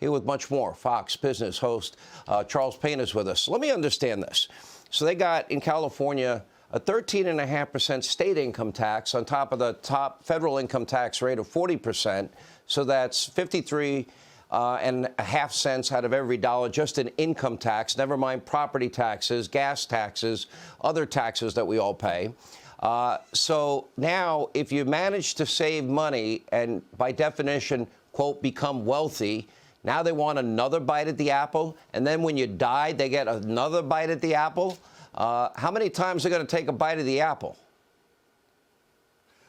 Here with much more, Fox Business host Charles Payne is with us. Let me understand this. So they got in California a 13.5% state income tax on top of the top federal income tax rate of 40%. So that's 53.5 cents out of every dollar just in income tax, never mind property taxes, gas taxes, other taxes that we all pay. So now if you manage to save money and by definition, quote, become wealthy, now they want another bite at the apple. And then when you die, they get another bite at the apple. How many times are they going to take a bite of the apple?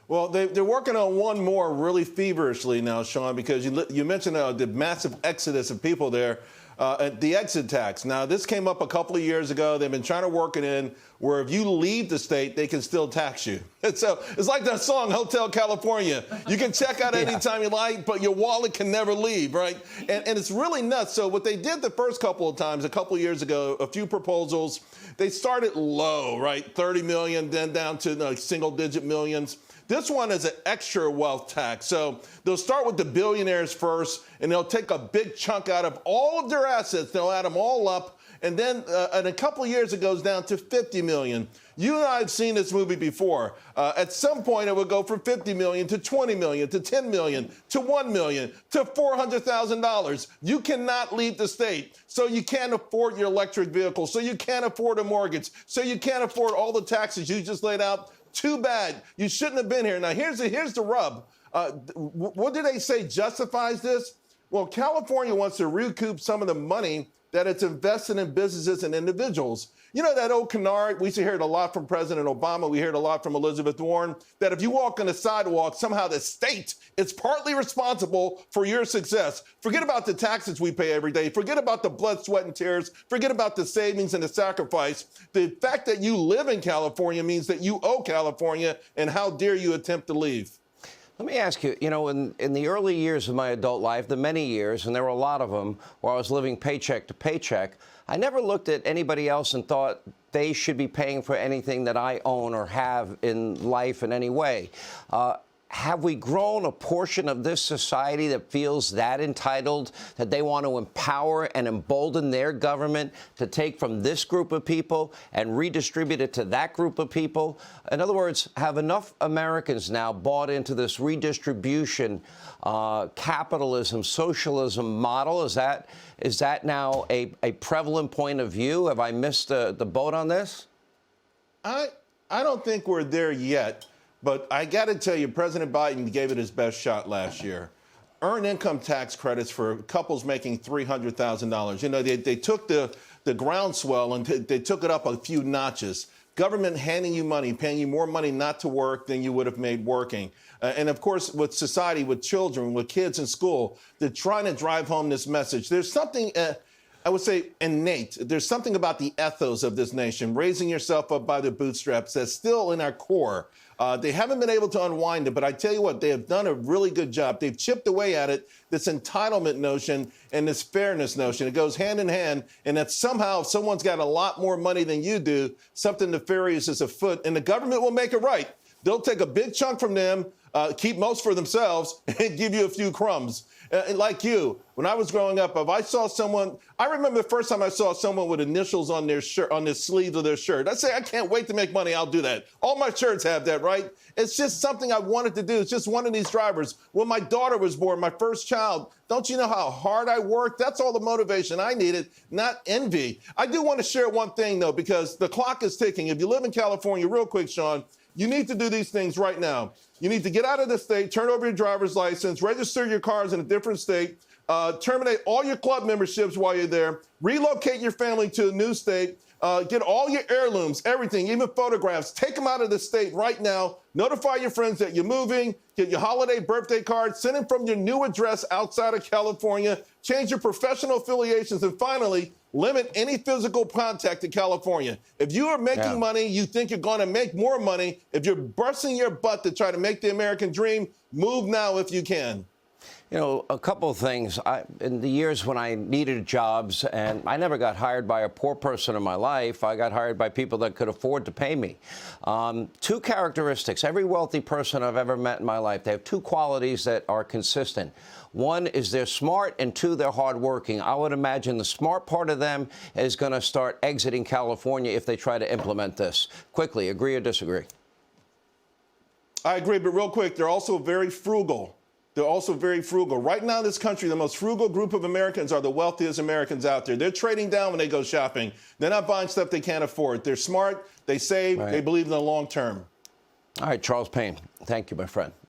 Well, they're working on one more really feverishly now, Sean, because you mentioned the massive exodus of people there, the exit tax. Now, this came up a couple of years ago. They've been trying to work it in where if you leave the state, they can still tax you. And so it's like that song, Hotel California. You can check out anytime you like, but your wallet can never leave, right? And it's really nuts. So what they did the first couple of times, a couple of years ago, a few proposals, they started low, right? 30 million, then down to single-digit millions. This one is an extra wealth tax. So they'll start with the billionaires first, and they'll take a big chunk out of all of their assets. They'll add them all up. And then in a couple of years, it goes down to 50 million. You and I have seen this movie before. At some point, it would go from 50 million to 20 million to 10 million to 1 million to $400,000. You cannot leave the state. So you can't afford your electric vehicle. So you can't afford a mortgage. So you can't afford all the taxes you just laid out. Too bad. You shouldn't have been here. Now, here's the rub. What do they say justifies this? Well, California wants to recoup some of the money that it's invested in businesses and individuals. You know that old canard, we used to hear it a lot from President Obama, we heard it a lot from Elizabeth Warren, that if you walk on the sidewalk, somehow the state is partly responsible for your success. Forget about the taxes we pay every day. Forget about the blood, sweat, and tears. Forget about the savings and the sacrifice. The fact that you live in California means that you owe California, and how dare you attempt to leave? Let me ask you, in the early years of my adult life, the many years, and there were a lot of them, where I was living paycheck to paycheck, I never looked at anybody else and thought they should be paying for anything that I own or have in life in any way. Have we grown a portion of this society that feels that entitled, that they want to empower and embolden their government to take from this group of people and redistribute it to that group of people? In other words, have enough Americans now bought into this redistribution, capitalism, socialism model? Is that now a prevalent point of view? Have I missed the boat on this? I don't think we're there yet. But I got to tell you, President Biden gave it his best shot last year. Earned income tax credits for couples making $300,000. You know, they took the groundswell and they took it up a few notches. Government handing you money, paying you more money not to work than you would have made working. And of course, with society, with children, with kids in school, they're trying to drive home this message. There's something, I would say, innate. There's something about the ethos of this nation, raising yourself up by the bootstraps, that's still in our core. They haven't been able to unwind it, but I tell you what, they have done a really good job. They've chipped away at it, this entitlement notion and this fairness notion. It goes hand in hand, and that somehow if someone's got a lot more money than you do, something nefarious is afoot, and the government will make it right. They'll take a big chunk from them, keep most for themselves, and give you a few crumbs. Like you, when I was growing up, if I saw someone, I remember the first time I saw someone with initials on their shirt, on the sleeve of their shirt. I'd say, I can't wait to make money, I'll do that. All my shirts have that, right? It's just something I wanted to do. It's just one of these drivers. When my daughter was born, my first child, don't you know how hard I worked? That's all the motivation I needed, not envy. I do want to share one thing, though, because the clock is ticking. If you live in California, real quick, Sean, you need to do these things right now. You need to get out of the state, turn over your driver's license, register your cars in a different state, terminate all your club memberships while you're there, relocate your family to a new state, get all your heirlooms, everything, even photographs, take them out of the state right now, notify your friends that you're moving, get your holiday birthday card, send them from your new address outside of California, change your professional affiliations, and finally, limit any physical contact to California. If you are making money, you think you're going to make more money. If you're busting your butt to try to make the American dream, move now if you can. You know, a couple of things. In the years when I needed jobs, and I never got hired by a poor person in my life, I got hired by people that could afford to pay me. Two characteristics. Every wealthy person I've ever met in my life, they have two qualities that are consistent. One is they're smart, and two, they're hardworking. I would imagine the smart part of them is going to start exiting California if they try to implement this. Quickly, agree or disagree? I agree, but real quick, they're also very frugal. They're also very frugal. Right now in this country, the most frugal group of Americans are the wealthiest Americans out there. They're trading down when they go shopping. They're not buying stuff they can't afford. They're smart, they save, Right. they believe in the long term. All right, Charles Payne, thank you, my friend.